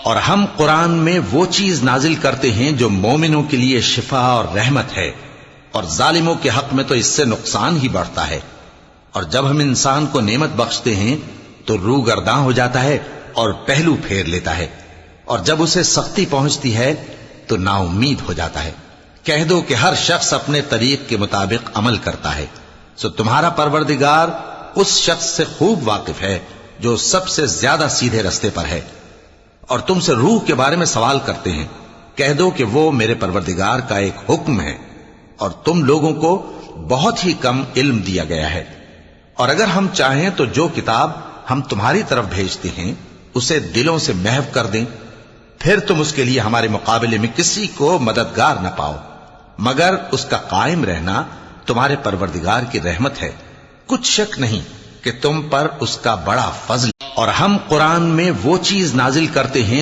اور ہم قرآن میں وہ چیز نازل کرتے ہیں جو مومنوں کے لیے شفا اور رحمت ہے، اور ظالموں کے حق میں تو اس سے نقصان ہی بڑھتا ہے۔ اور جب ہم انسان کو نعمت بخشتے ہیں تو روح گرداں ہو جاتا ہے اور پہلو پھیر لیتا ہے، اور جب اسے سختی پہنچتی ہے تو نا امید ہو جاتا ہے۔ کہہ دو کہ ہر شخص اپنے طریق کے مطابق عمل کرتا ہے، سو تمہارا پروردگار اس شخص سے خوب واقف ہے جو سب سے زیادہ سیدھے رستے پر ہے۔ اور تم سے روح کے بارے میں سوال کرتے ہیں، کہہ دو کہ وہ میرے پروردگار کا ایک حکم ہے، اور تم لوگوں کو بہت ہی کم علم دیا گیا ہے۔ اور اگر ہم چاہیں تو جو کتاب ہم تمہاری طرف بھیجتے ہیں اسے دلوں سے محو کر دیں، پھر تم اس کے لیے ہمارے مقابلے میں کسی کو مددگار نہ پاؤ، مگر اس کا قائم رہنا تمہارے پروردگار کی رحمت ہے، کچھ شک نہیں کہ تم پر اس کا بڑا فضل۔ اور ہم قرآن میں وہ چیز نازل کرتے ہیں